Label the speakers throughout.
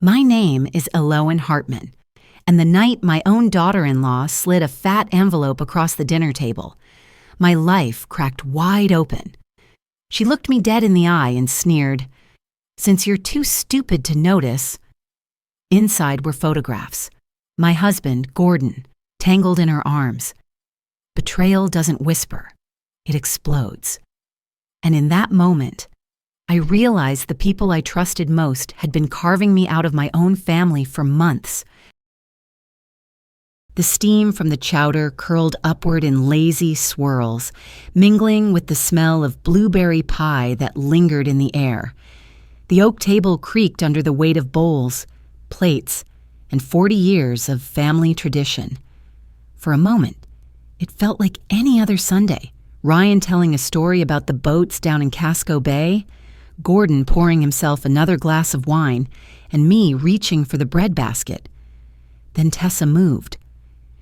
Speaker 1: My name is Eloan Hartman, and the night my own daughter-in-law slid a fat envelope across the dinner table, my life cracked wide open. She looked me dead in the eye and sneered, "Since you're too stupid to notice." Inside were photographs. My husband, Gordon, tangled in her arms. Betrayal doesn't whisper, it explodes. And in that moment, I realized the people I trusted most had been carving me out of my own family for months. The steam from the chowder curled upward in lazy swirls, mingling with the smell of blueberry pie that lingered in the air. The oak table creaked under the weight of bowls, plates, and 40 years of family tradition. For a moment, it felt like any other Sunday. Ryan telling a story about the boats down in Casco Bay, Gordon pouring himself another glass of wine, and me reaching for the bread basket. Then Tessa moved.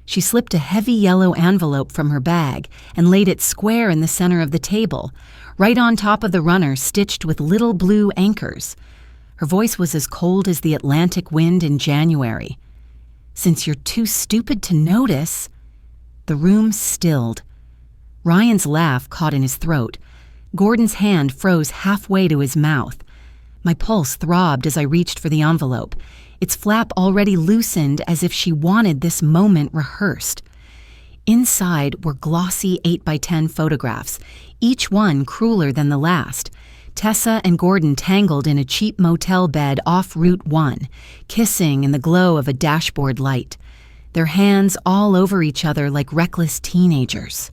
Speaker 1: She slipped a heavy yellow envelope from her bag and laid it square in the center of the table, right on top of the runner stitched with little blue anchors. Her voice was as cold as the Atlantic wind in January. "Since you're too stupid to notice." The room stilled. Ryan's laugh caught in his throat. Gordon's hand froze halfway to his mouth. My pulse throbbed as I reached for the envelope, its flap already loosened as if she wanted this moment rehearsed. Inside were glossy 8x10 photographs, each one crueler than the last. Tessa and Gordon tangled in a cheap motel bed off Route 1, kissing in the glow of a dashboard light, their hands all over each other like reckless teenagers.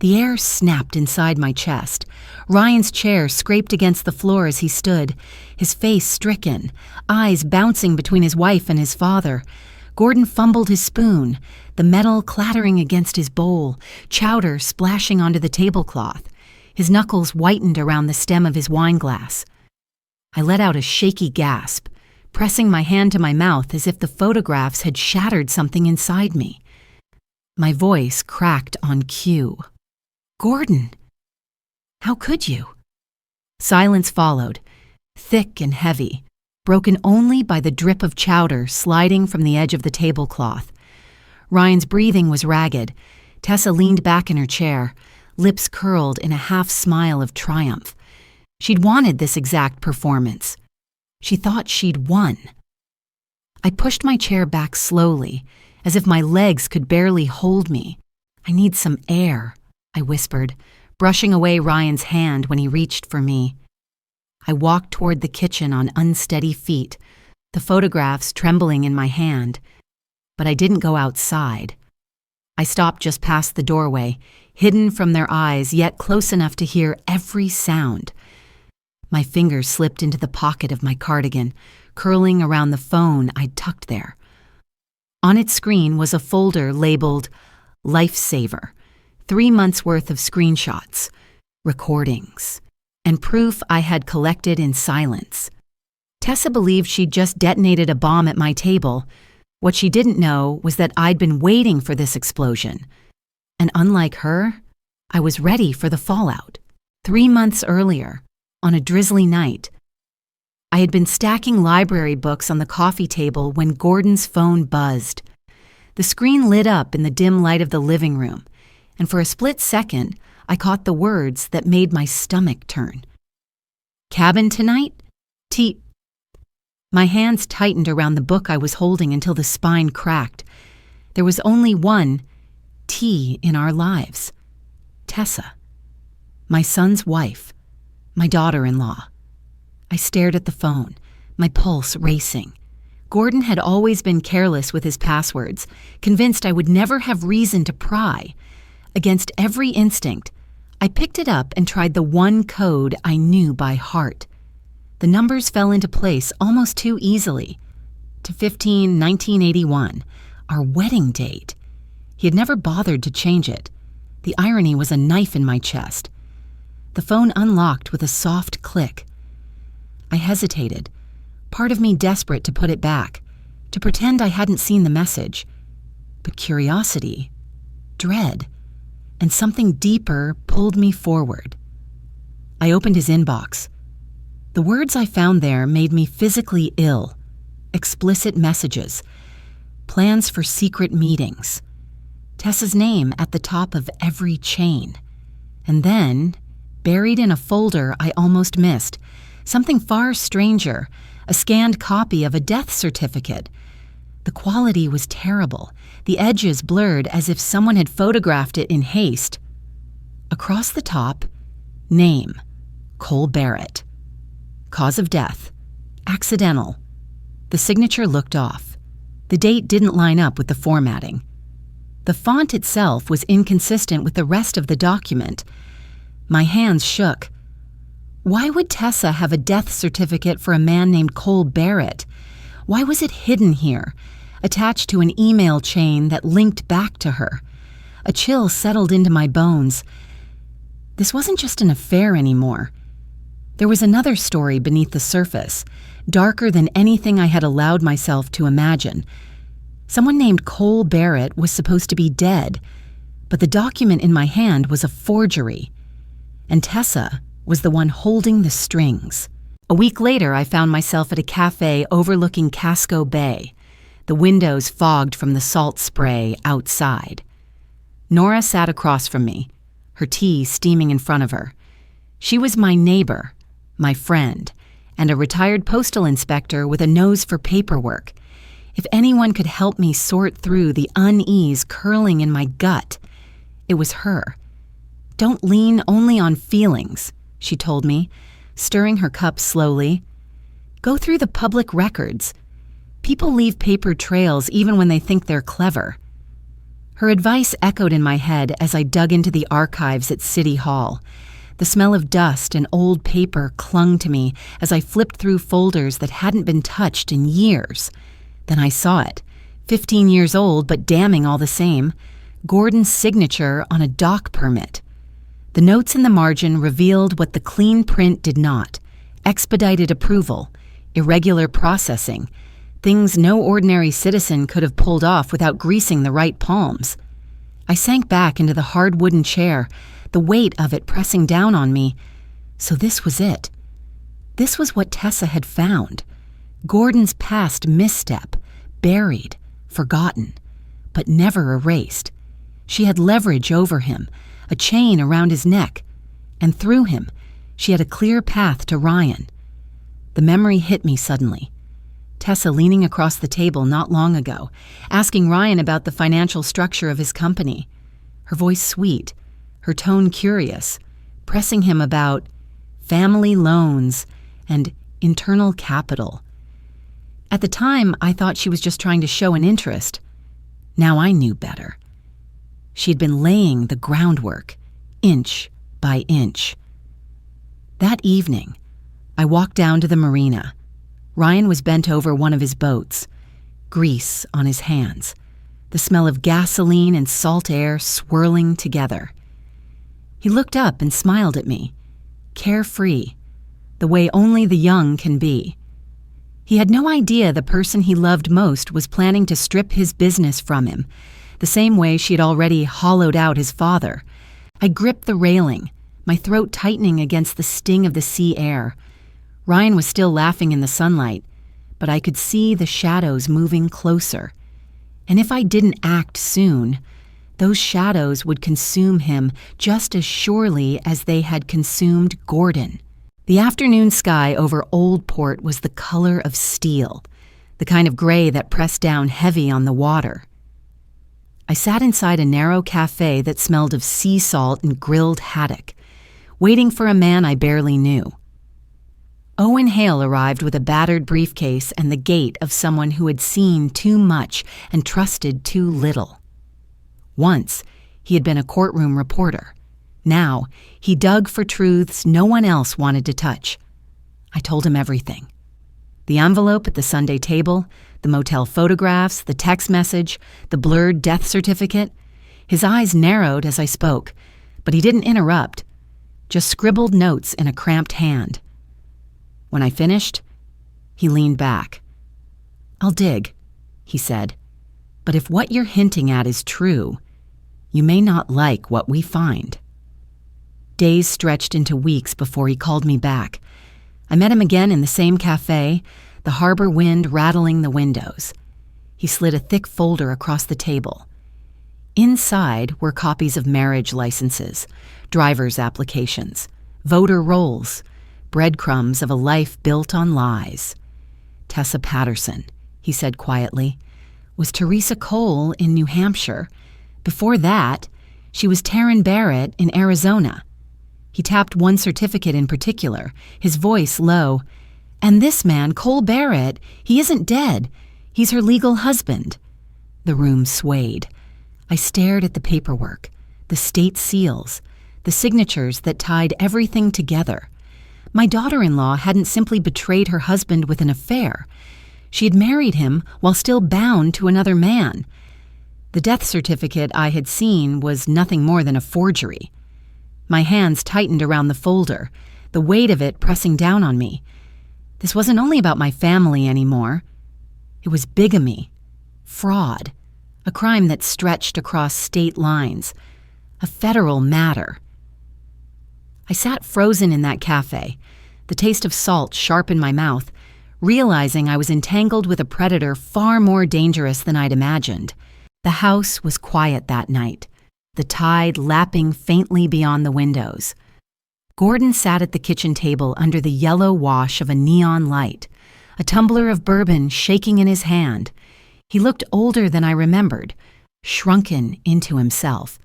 Speaker 1: The air snapped inside my chest. Ryan's chair scraped against the floor as he stood, his face stricken, eyes bouncing between his wife and his father. Gordon fumbled his spoon, the metal clattering against his bowl, chowder splashing onto the tablecloth. His knuckles whitened around the stem of his wine glass. I let out a shaky gasp, pressing my hand to my mouth as if the photographs had shattered something inside me. My voice cracked on cue. "Gordon, how could you?" Silence followed, thick and heavy, broken only by the drip of chowder sliding from the edge of the tablecloth. Ryan's breathing was ragged. Tessa leaned back in her chair, lips curled in a half-smile of triumph. She'd wanted this exact performance. She thought she'd won. I pushed my chair back slowly, as if my legs could barely hold me. "I need some air," I whispered, brushing away Ryan's hand when he reached for me. I walked toward the kitchen on unsteady feet, the photographs trembling in my hand. But I didn't go outside. I stopped just past the doorway, hidden from their eyes, yet close enough to hear every sound. My fingers slipped into the pocket of my cardigan, curling around the phone I'd tucked there. On its screen was a folder labeled Lifesaver, 3 months' worth of screenshots, recordings, and proof I had collected in silence. Tessa believed she'd just detonated a bomb at my table. What she didn't know was that I'd been waiting for this explosion. And unlike her, I was ready for the fallout. 3 months earlier, on a drizzly night, I had been stacking library books on the coffee table when Gordon's phone buzzed. The screen lit up in the dim light of the living room, and for a split second, I caught the words that made my stomach turn. "Cabin tonight? Tea." My hands tightened around the book I was holding until the spine cracked. There was only one T in our lives. Tessa. My son's wife. My daughter-in-law. I stared at the phone, my pulse racing. Gordon had always been careless with his passwords, convinced I would never have reason to pry. Against every instinct, I picked it up and tried the one code I knew by heart. The numbers fell into place almost too easily. To 15/1981, our wedding date. He had never bothered to change it. The irony was a knife in my chest. The phone unlocked with a soft click. I hesitated, part of me desperate to put it back, to pretend I hadn't seen the message. But curiosity, dread, and something deeper pulled me forward. I opened his inbox. The words I found there made me physically ill. explicit messages, plans for secret meetings, Tessa's name at the top of every chain. And then, buried in a folder I almost missed, something far stranger, a scanned copy of a death certificate. The quality was terrible, the edges blurred as if someone had photographed it in haste. Across the top, name, Cole Barrett. Cause of death, accidental. The signature looked off. The date didn't line up with the formatting. The font itself was inconsistent with the rest of the document. My hands shook. Why would Tessa have a death certificate for a man named Cole Barrett? Why was it hidden here, attached to an email chain that linked back to her? A chill settled into my bones. This wasn't just an affair anymore. There was another story beneath the surface, darker than anything I had allowed myself to imagine. Someone named Cole Barrett was supposed to be dead, but the document in my hand was a forgery. And Tessa was the one holding the strings. A week later, I found myself at a cafe overlooking Casco Bay, the windows fogged from the salt spray outside. Nora sat across from me, her tea steaming in front of her. She was my neighbor, my friend, and a retired postal inspector with a nose for paperwork. If anyone could help me sort through the unease curling in my gut, it was her. "Don't lean only on feelings," she told me, stirring her cup slowly. "Go through the public records. People leave paper trails even when they think they're clever." Her advice echoed in my head as I dug into the archives at City Hall. The smell of dust and old paper clung to me as I flipped through folders that hadn't been touched in years. Then I saw it, 15 years old but damning all the same, Gordon's signature on a dock permit. The notes in the margin revealed what the clean print did not: expedited approval, irregular processing, things no ordinary citizen could have pulled off without greasing the right palms. I sank back into the hard wooden chair, the weight of it pressing down on me. So this was it. This was what Tessa had found. Gordon's past misstep, buried, forgotten, but never erased. She had leverage over him, a chain around his neck, and through him, she had a clear path to Ryan. The memory hit me suddenly. Tessa leaning across the table not long ago, asking Ryan about the financial structure of his company. Her voice sweet, her tone curious, pressing him about family loans and internal capital. At the time, I thought she was just trying to show an interest. Now I knew better. She had been laying the groundwork, inch by inch. That evening, I walked down to the marina. Ryan was bent over one of his boats, grease on his hands, the smell of gasoline and salt air swirling together. He looked up and smiled at me, carefree, the way only the young can be. He had no idea the person he loved most was planning to strip his business from him, the same way she had already hollowed out his father. I gripped the railing, my throat tightening against the sting of the sea air. Ryan was still laughing in the sunlight, but I could see the shadows moving closer. And if I didn't act soon, those shadows would consume him just as surely as they had consumed Gordon. The afternoon sky over Old Port was the color of steel, the kind of gray that pressed down heavy on the water. I sat inside a narrow cafe that smelled of sea salt and grilled haddock, waiting for a man I barely knew. Owen Hale arrived with a battered briefcase and the gait of someone who had seen too much and trusted too little. Once, he had been a courtroom reporter. Now, he dug for truths no one else wanted to touch. I told him everything. The envelope at the Sunday table, the motel photographs, the text message, the blurred death certificate. His eyes narrowed as I spoke, but he didn't interrupt, just scribbled notes in a cramped hand. When I finished, he leaned back. "I'll dig," he said, "but if what you're hinting at is true, you may not like what we find." Days stretched into weeks before he called me back. I met him again in the same cafe, the harbor wind rattling the windows. He slid a thick folder across the table. Inside were copies of marriage licenses, driver's applications, voter rolls, breadcrumbs of a life built on lies. Tessa Patterson, he said quietly, was Teresa Cole in New Hampshire. Before that, she was Taryn Barrett in Arizona. He tapped one certificate in particular, his voice low. And this man, Cole Barrett, he isn't dead. He's her legal husband. The room swayed. I stared at the paperwork, the state seals, the signatures that tied everything together. My daughter-in-law hadn't simply betrayed her husband with an affair. She had married him while still bound to another man. The death certificate I had seen was nothing more than a forgery. My hands tightened around the folder, the weight of it pressing down on me. This wasn't only about my family anymore. It was bigamy, fraud, a crime that stretched across state lines, a federal matter. I sat frozen in that cafe, the taste of salt sharp in my mouth, realizing I was entangled with a predator far more dangerous than I'd imagined. The house was quiet that night, the tide lapping faintly beyond the windows. Gordon sat at the kitchen table under the yellow wash of a neon light, a tumbler of bourbon shaking in his hand. He looked older than I remembered, shrunken into himself.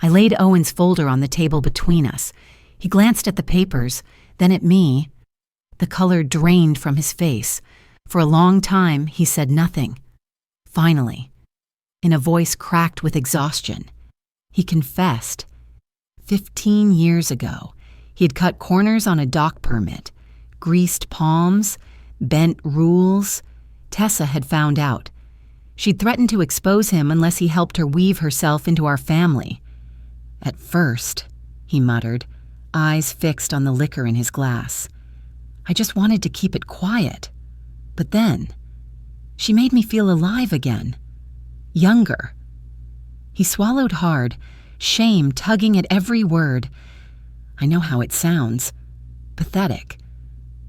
Speaker 1: I laid Owen's folder on the table between us. He glanced at the papers, then at me. The color drained from his face. For a long time, he said nothing. Finally, in a voice cracked with exhaustion, he confessed. 15 years ago, he had cut corners on a dock permit, greased palms, bent rules. Tessa had found out. She'd threatened to expose him unless he helped her weave herself into our family. At first, he muttered, eyes fixed on the liquor in his glass. I just wanted to keep it quiet. But then, she made me feel alive again. Younger. He swallowed hard, shame tugging at every word. I know how it sounds. Pathetic.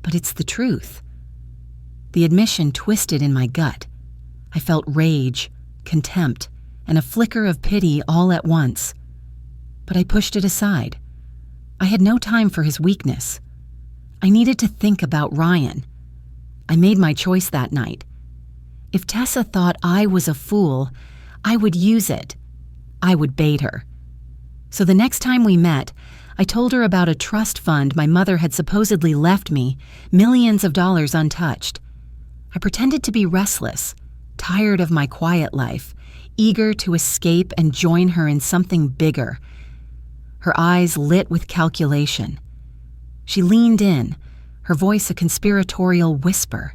Speaker 1: But it's the truth. The admission twisted in my gut. I felt rage, contempt, and a flicker of pity all at once. But I pushed it aside. I had no time for his weakness. I needed to think about Ryan. I made my choice that night. If Tessa thought I was a fool, I would use it. I would bait her. So the next time we met, I told her about a trust fund my mother had supposedly left me, millions of dollars untouched. I pretended to be restless, tired of my quiet life, eager to escape and join her in something bigger. Her eyes lit with calculation. She leaned in, her voice a conspiratorial whisper.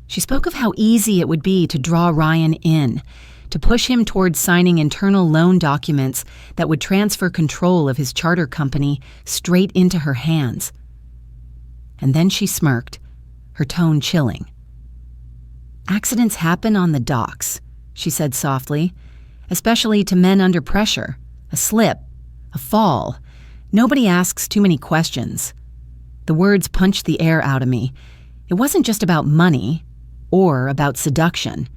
Speaker 1: She spoke of how easy it would be to draw Ryan in, to push him toward signing internal loan documents that would transfer control of his charter company straight into her hands. And then she smirked, her tone chilling. Accidents happen on the docks, she said softly, especially to men under pressure. A slip, a fall. Nobody asks too many questions. The words punched the air out of me. It wasn't just about money or about seduction.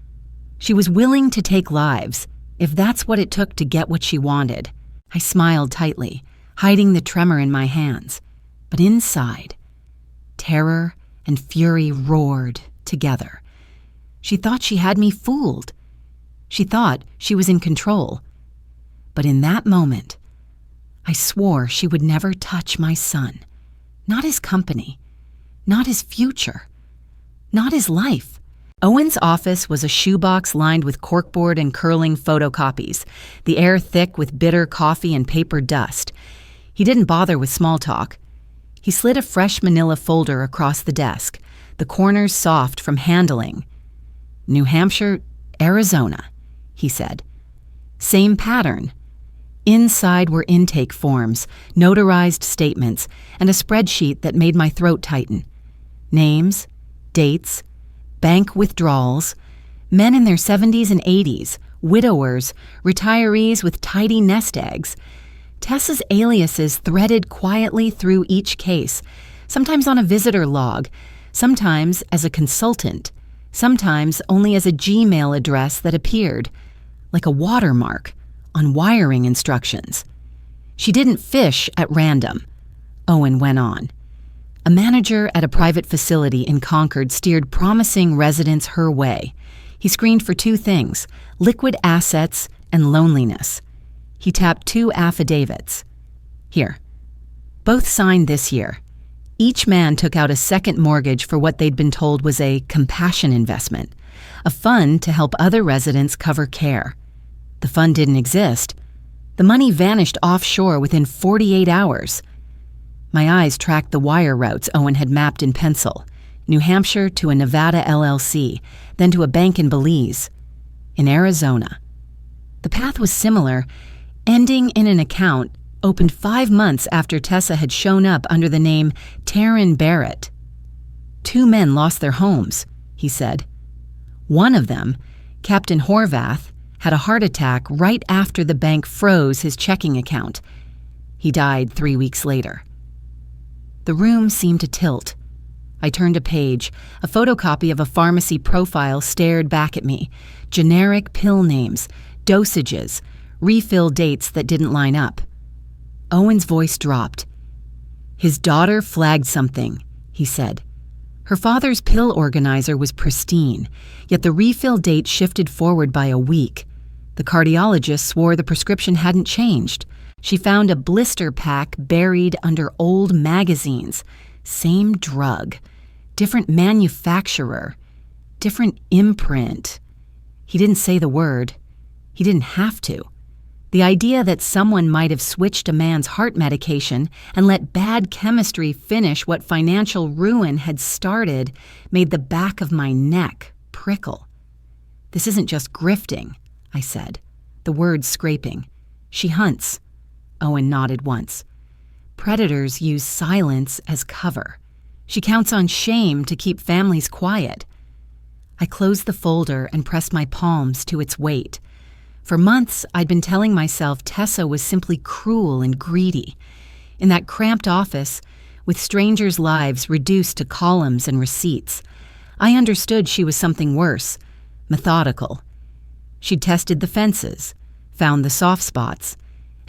Speaker 1: She was willing to take lives, if that's what it took to get what she wanted. I smiled tightly, hiding the tremor in my hands. But inside, terror and fury roared together. She thought she had me fooled. She thought she was in control. But in that moment, I swore she would never touch my son. Not his company. Not his future. Not his life. Owen's office was a shoebox lined with corkboard and curling photocopies, the air thick with bitter coffee and paper dust. He didn't bother with small talk. He slid a fresh manila folder across the desk, the corners soft from handling. New Hampshire, Arizona, he said. Same pattern. Inside were intake forms, notarized statements, and a spreadsheet that made my throat tighten. Names, dates, bank withdrawals, men in their 70s and 80s, widowers, retirees with tidy nest eggs. Tessa's aliases threaded quietly through each case, sometimes on a visitor log, sometimes as a consultant, sometimes only as a Gmail address that appeared, like a watermark, on wiring instructions. She didn't fish at random, Owen went on. A manager at a private facility in Concord steered promising residents her way. He screened for two things: liquid assets and loneliness. He tapped 2 affidavits. Here. Both signed this year. Each man took out a second mortgage for what they'd been told was a compassion investment, a fund to help other residents cover care. The fund didn't exist. The money vanished offshore within 48 hours. My eyes tracked the wire routes Owen had mapped in pencil: New Hampshire to a Nevada LLC, then to a bank in Belize, in Arizona. The path was similar, ending in an account opened 5 months after Tessa had shown up under the name Taryn Barrett. 2 men lost their homes, he said. One of them, Captain Horvath, had a heart attack right after the bank froze his checking account. He died 3 weeks later. The room seemed to tilt. I turned a page. A photocopy of a pharmacy profile stared back at me. Generic pill names, dosages, refill dates that didn't line up. Owen's voice dropped. His daughter flagged something, he said. Her father's pill organizer was pristine, yet the refill date shifted forward by a week. The cardiologist swore the prescription hadn't changed. She found a blister pack buried under old magazines. Same drug, different manufacturer, different imprint. He didn't say the word. He didn't have to. The idea that someone might have switched a man's heart medication and let bad chemistry finish what financial ruin had started made the back of my neck prickle. This isn't just grifting, I said, the words scraping. She hunts. Owen nodded once. Predators use silence as cover. She counts on shame to keep families quiet. I closed the folder and pressed my palms to its weight. For months, I'd been telling myself Tessa was simply cruel and greedy. In that cramped office, with strangers' lives reduced to columns and receipts, I understood she was something worse, methodical. She'd tested the fences, found the soft spots,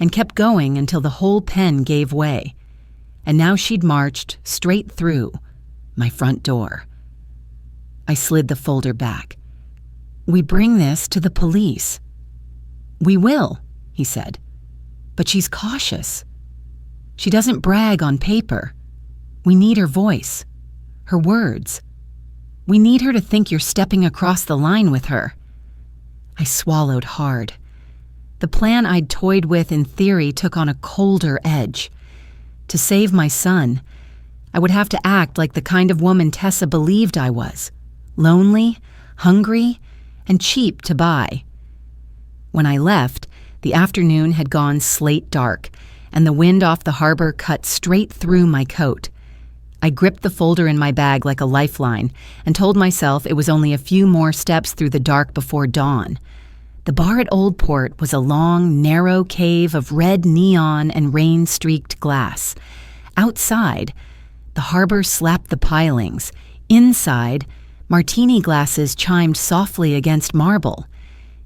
Speaker 1: and kept going until the whole pen gave way. And now she'd marched straight through my front door. I slid the folder back. We bring this to the police. We will, he said. But she's cautious. She doesn't brag on paper. We need her voice, her words. We need her to think you're stepping across the line with her. I swallowed hard. The plan I'd toyed with in theory took on a colder edge. To save my son, I would have to act like the kind of woman Tessa believed I was. Lonely, hungry, and cheap to buy. When I left, the afternoon had gone slate dark, and the wind off the harbor cut straight through my coat. I gripped the folder in my bag like a lifeline and told myself it was only a few more steps through the dark before dawn. The bar at Old Port was a long, narrow cave of red neon and rain-streaked glass. Outside, the harbor slapped the pilings. Inside, martini glasses chimed softly against marble.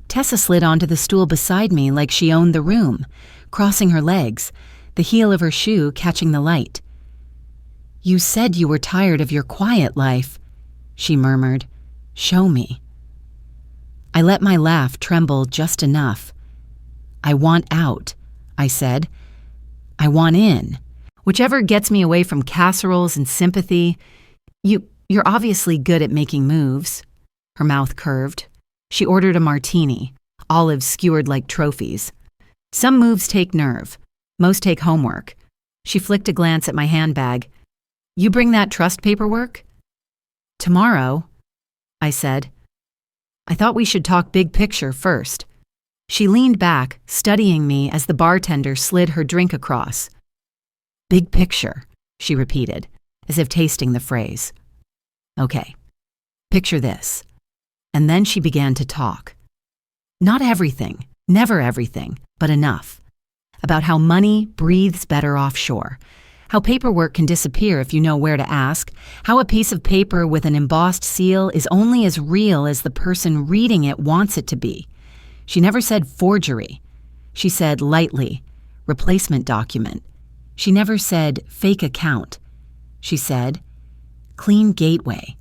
Speaker 1: Tessa slid onto the stool beside me like she owned the room, crossing her legs, the heel of her shoe catching the light. You said you were tired of your quiet life, she murmured. Show me. I let my laugh tremble just enough. I want out, I said. I want in. Whichever gets me away from casseroles and sympathy. You're obviously good at making moves. Her mouth curved. She ordered a martini, olives skewered like trophies. Some moves take nerve. Most take homework. She flicked a glance at my handbag. You bring that trust paperwork? Tomorrow, I said. I thought we should talk big picture first. She leaned back, studying me as the bartender slid her drink across. Big picture, she repeated, as if tasting the phrase. Okay, picture this. And then she began to talk. Not everything, never everything, but enough. About how money breathes better offshore, how paperwork can disappear if you know where to ask, how a piece of paper with an embossed seal is only as real as the person reading it wants it to be. She never said forgery. She said lightly, replacement document. She never said fake account. She said, clean gateway.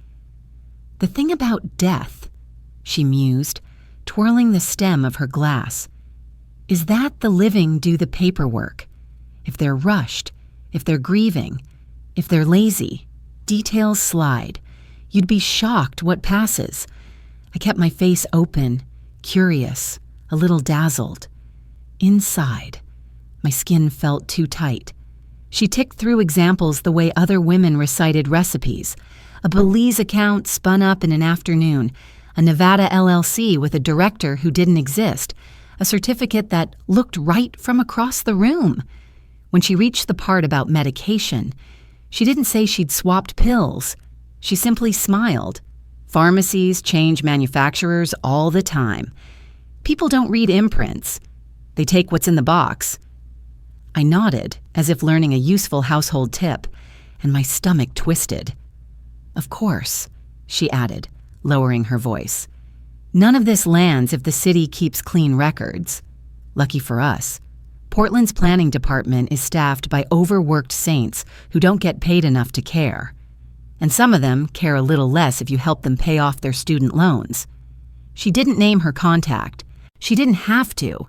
Speaker 1: The thing about death, she mused, twirling the stem of her glass, is that the living do the paperwork. If they're rushed, if they're grieving, if they're lazy, details slide. You'd be shocked what passes. I kept my face open, curious, a little dazzled. Inside, my skin felt too tight. She ticked through examples the way other women recited recipes. A Belize account spun up in an afternoon, a Nevada LLC with a director who didn't exist, a certificate that looked right from across the room. When she reached the part about medication, she didn't say she'd swapped pills. She simply smiled. Pharmacies change manufacturers all the time. People don't read imprints. They take what's in the box. I nodded, as if learning a useful household tip, and my stomach twisted. Of course, she added, lowering her voice. None of this lands if the city keeps clean records. Lucky for us. Portland's planning department is staffed by overworked saints who don't get paid enough to care. And some of them care a little less if you help them pay off their student loans. She didn't name her contact. She didn't have to.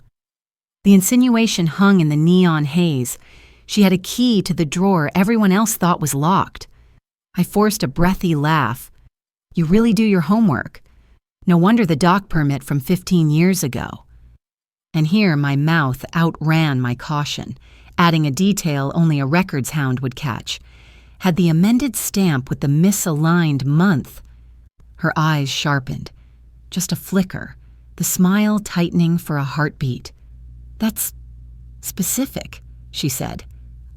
Speaker 1: The insinuation hung in the neon haze. She had a key to the drawer everyone else thought was locked. I forced a breathy laugh. You really do your homework. No wonder the dock permit from 15 years ago. And here my mouth outran my caution, adding a detail only a records hound would catch. Had the amended stamp with the misaligned month. Her eyes sharpened. Just a flicker, the smile tightening for a heartbeat. That's specific, she said.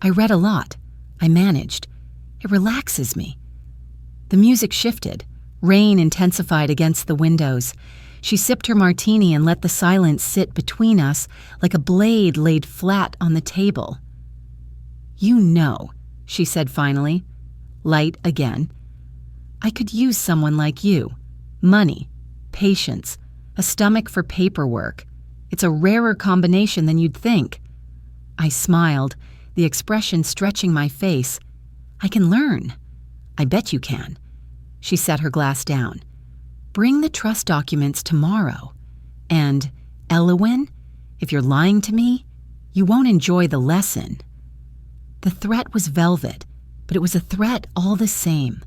Speaker 1: I read a lot. I managed. It relaxes me. The music shifted. Rain intensified against the windows. She sipped her martini and let the silence sit between us like a blade laid flat on the table. You know, she said finally, light again. I could use someone like you. Money, patience, a stomach for paperwork. It's a rarer combination than you'd think. I smiled, the expression stretching my face. I can learn. I bet you can. She set her glass down. Bring the trust documents tomorrow. And, Elowyn, if you're lying to me, you won't enjoy the lesson. The threat was velvet, but it was a threat all the same.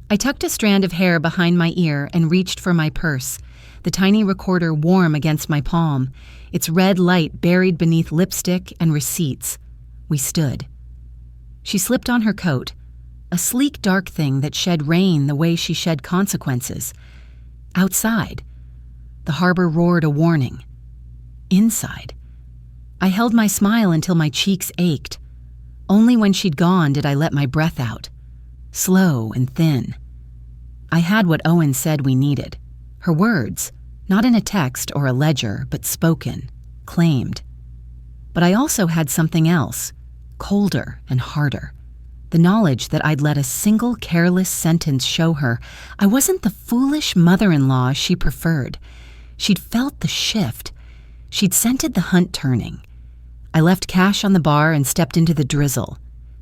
Speaker 1: I tucked a strand of hair behind my ear and reached for my purse, the tiny recorder warm against my palm, its red light buried beneath lipstick and receipts. We stood. She slipped on her coat, a sleek dark thing that shed rain the way she shed consequences. Outside, the harbor roared a warning. Inside, I held my smile until my cheeks ached. Only when she'd gone did I let my breath out, slow and thin. I had what Owen said we needed. Her words, not in a text or a ledger, but spoken, claimed. But I also had something else, colder and harder. The knowledge that I'd let a single careless sentence show her I wasn't the foolish mother-in-law she preferred. She'd felt the shift. She'd scented the hunt turning. I left cash on the bar and stepped into the drizzle,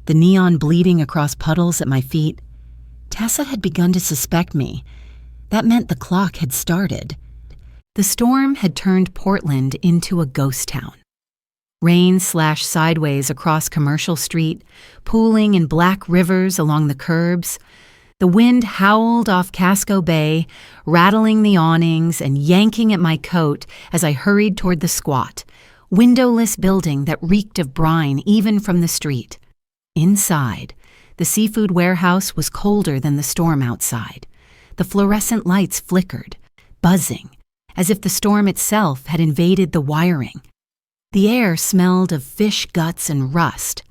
Speaker 1: the neon bleeding across puddles at my feet. Tessa had begun to suspect me. That meant the clock had started. The storm had turned Portland into a ghost town. Rain slashed sideways across Commercial Street, pooling in black rivers along the curbs. The wind howled off Casco Bay, rattling the awnings and yanking at my coat as I hurried toward the squat, windowless building that reeked of brine even from the street. Inside, the seafood warehouse was colder than the storm outside. The fluorescent lights flickered, buzzing, as if the storm itself had invaded the wiring. The air smelled of fish guts and rust.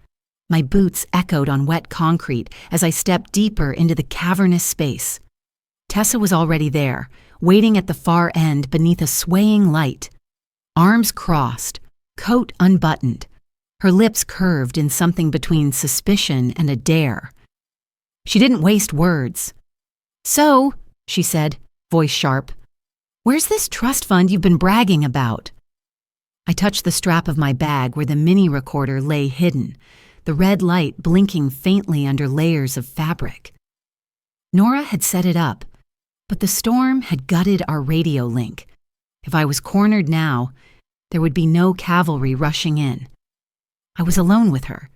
Speaker 1: My boots echoed on wet concrete as I stepped deeper into the cavernous space. Tessa was already there, waiting at the far end beneath a swaying light. Arms crossed, coat unbuttoned. Her lips curved in something between suspicion and a dare. She didn't waste words. "So," she said, voice sharp, "where's this trust fund you've been bragging about?" I touched the strap of my bag where the mini recorder lay hidden, the red light blinking faintly under layers of fabric. Nora had set it up, but the storm had gutted our radio link. If I was cornered now, there would be no cavalry rushing in. I was alone with her.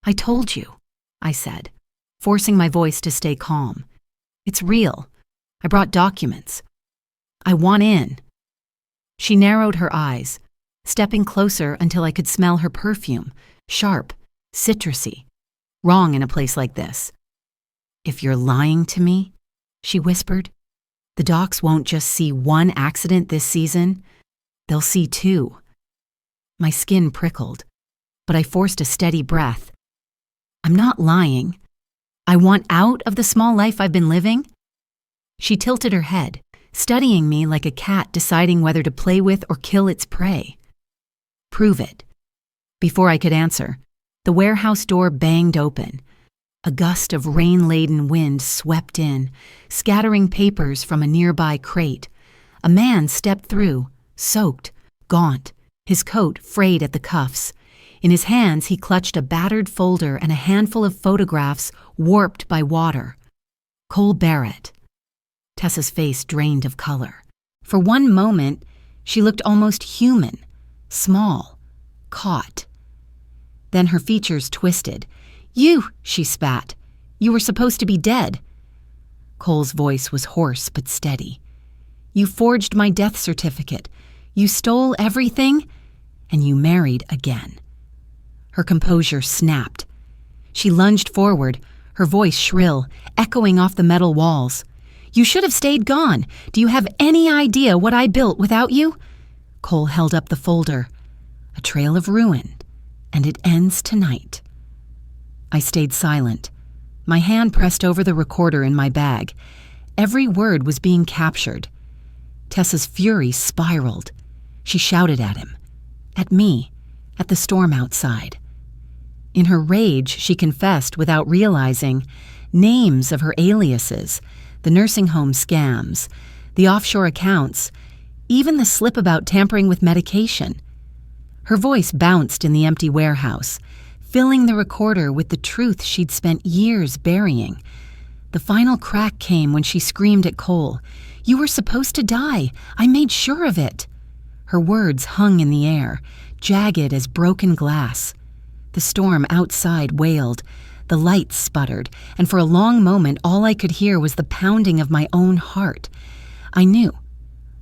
Speaker 1: "I told you," I said, forcing my voice to stay calm. "It's real. I brought documents. I want in." She narrowed her eyes, stepping closer until I could smell her perfume, sharp, citrusy, wrong in a place like this. "If you're lying to me," she whispered, "the docs won't just see one accident this season, they'll see two." My skin prickled, but I forced a steady breath. "I'm not lying. I want out of the small life I've been living." She tilted her head, studying me like a cat deciding whether to play with or kill its prey. "Prove it." Before I could answer, the warehouse door banged open. A gust of rain-laden wind swept in, scattering papers from a nearby crate. A man stepped through, soaked, gaunt, his coat frayed at the cuffs. In his hands, he clutched a battered folder and a handful of photographs warped by water. Cole Barrett. Tessa's face drained of color. For one moment, she looked almost human, small, caught. Then her features twisted. "You," she spat. "You were supposed to be dead." Cole's voice was hoarse but steady. "You forged my death certificate. You stole everything, and you married again." Her composure snapped. She lunged forward, her voice shrill, echoing off the metal walls. "You should have stayed gone. Do you have any idea what I built without you?" Cole held up the folder. "A trail of ruin, and it ends tonight." I stayed silent, my hand pressed over the recorder in my bag. Every word was being captured. Tessa's fury spiraled. She shouted at him, at me, at the storm outside. In her rage, she confessed without realizing names of her aliases, the nursing home scams, the offshore accounts, even the slip about tampering with medication. Her voice bounced in the empty warehouse, filling the recorder with the truth she'd spent years burying. The final crack came when she screamed at Cole, "You were supposed to die. I made sure of it." Her words hung in the air, jagged as broken glass. The storm outside wailed, the lights sputtered, and for a long moment all I could hear was the pounding of my own heart. I knew,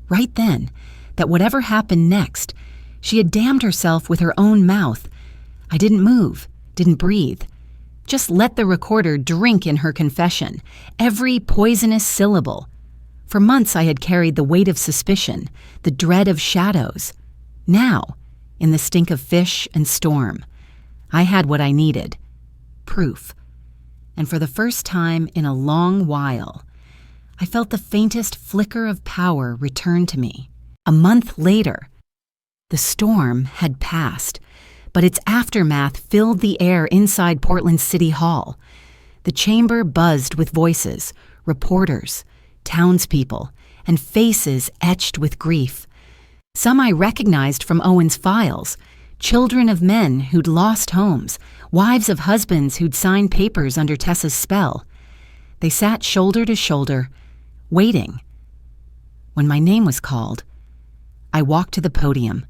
Speaker 1: right then, that whatever happened next, she had damned herself with her own mouth. I didn't move, didn't breathe. Just let the recorder drink in her confession, every poisonous syllable. For months I had carried the weight of suspicion, the dread of shadows. Now, in the stink of fish and storm, I had what I needed. Proof. And for the first time in a long while, I felt the faintest flicker of power return to me. A month later, the storm had passed, but its aftermath filled the air inside Portland City Hall. The chamber buzzed with voices, reporters, townspeople, and faces etched with grief. Some I recognized from Owen's files, children of men who'd lost homes, wives of husbands who'd signed papers under Tessa's spell. They sat shoulder to shoulder, waiting. When my name was called, I walked to the podium.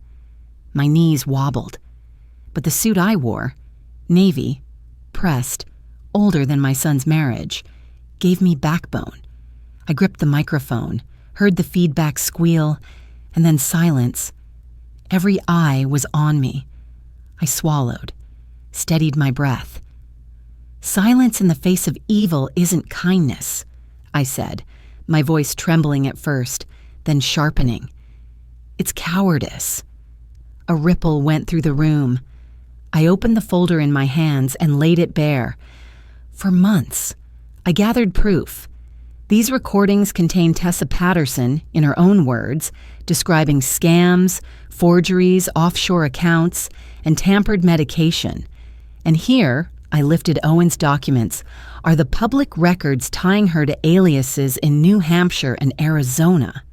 Speaker 1: My knees wobbled. But the suit I wore, navy, pressed, older than my son's marriage, gave me backbone. I gripped the microphone, heard the feedback squeal, and then silence. Every eye was on me. I swallowed, steadied my breath. "Silence in the face of evil isn't kindness," I said, my voice trembling at first, then sharpening. "It's cowardice." A ripple went through the room. I opened the folder in my hands and laid it bare. For months, I gathered proof. These recordings contain Tessa Patterson, in her own words, describing scams, forgeries, offshore accounts, and tampered medication. And here, I lifted Owen's documents, are the public records tying her to aliases in New Hampshire and Arizona.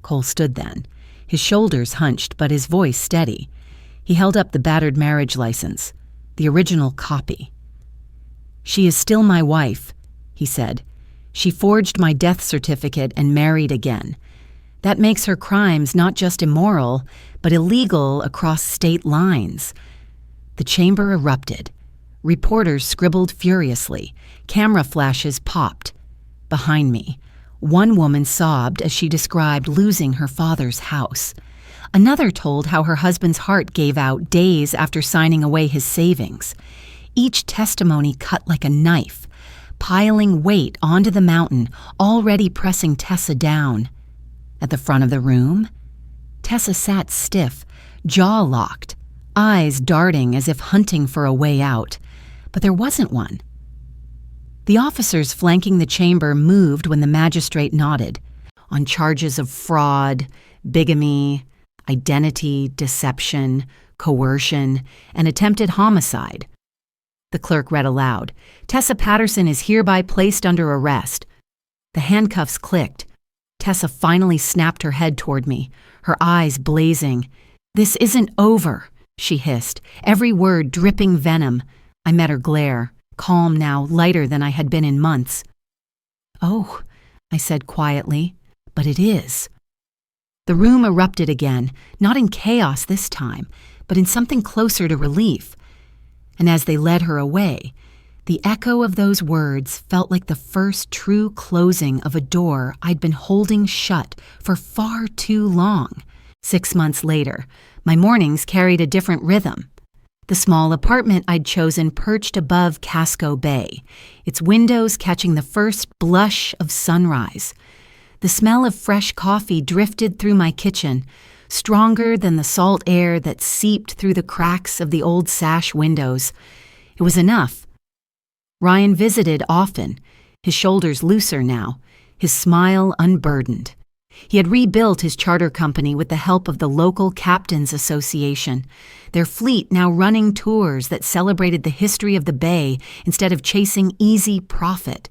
Speaker 1: Cole stood then, his shoulders hunched but his voice steady. He held up the battered marriage license, the original copy. "She is still my wife," he said. "She forged my death certificate and married again. That makes her crimes not just immoral, but illegal across state lines." The chamber erupted. Reporters scribbled furiously. Camera flashes popped. Behind me, one woman sobbed as she described losing her father's house. Another told how her husband's heart gave out days after signing away his savings. Each testimony cut like a knife, piling weight onto the mountain, already pressing Tessa down. At the front of the room, Tessa sat stiff, jaw locked, eyes darting as if hunting for a way out. But there wasn't one. The officers flanking the chamber moved when the magistrate nodded, on charges of fraud, bigamy, identity, deception, coercion, and attempted homicide. The clerk read aloud, "Tessa Patterson is hereby placed under arrest." The handcuffs clicked. Tessa finally snapped her head toward me, her eyes blazing. "This isn't over," she hissed, every word dripping venom. I met her glare, calm now, lighter than I had been in months. "Oh," I said quietly, "but it is." The room erupted again, not in chaos this time, but in something closer to relief. And as they led her away, the echo of those words felt like the first true closing of a door I'd been holding shut for far too long. 6 months later, my mornings carried a different rhythm. The small apartment I'd chosen perched above Casco Bay, its windows catching the first blush of sunrise. The smell of fresh coffee drifted through my kitchen, stronger than the salt air that seeped through the cracks of the old sash windows. It was enough. Ryan visited often, his shoulders looser now, his smile unburdened. He had rebuilt his charter company with the help of the local Captains Association, their fleet now running tours that celebrated the history of the bay instead of chasing easy profit.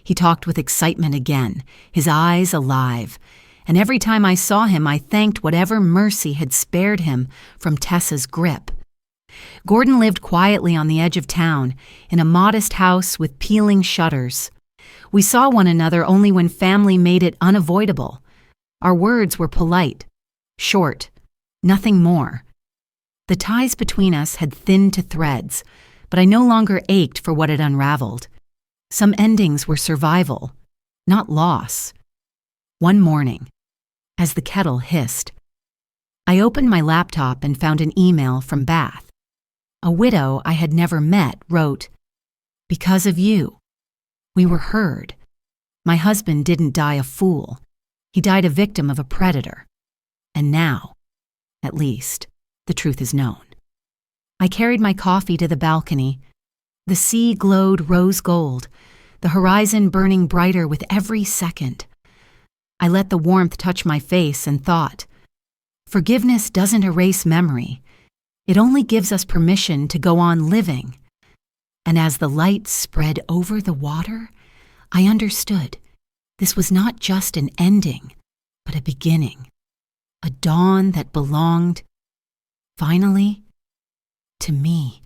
Speaker 1: He talked with excitement again, his eyes alive, and every time I saw him I thanked whatever mercy had spared him from Tessa's grip. Gordon lived quietly on the edge of town, in a modest house with peeling shutters. We saw one another only when family made it unavoidable. Our words were polite, short, nothing more. The ties between us had thinned to threads, but I no longer ached for what had unraveled. Some endings were survival, not loss. One morning, as the kettle hissed, I opened my laptop and found an email from Bath. A widow I had never met wrote, "Because of you, we were heard. My husband didn't die a fool. He died a victim of a predator. And now, at least, the truth is known." I carried my coffee to the balcony. The sea glowed rose gold, the horizon burning brighter with every second. I let the warmth touch my face and thought, forgiveness doesn't erase memory. It only gives us permission to go on living. And as the light spread over the water, I understood. This was not just an ending, but a beginning, a dawn that belonged, finally, to me.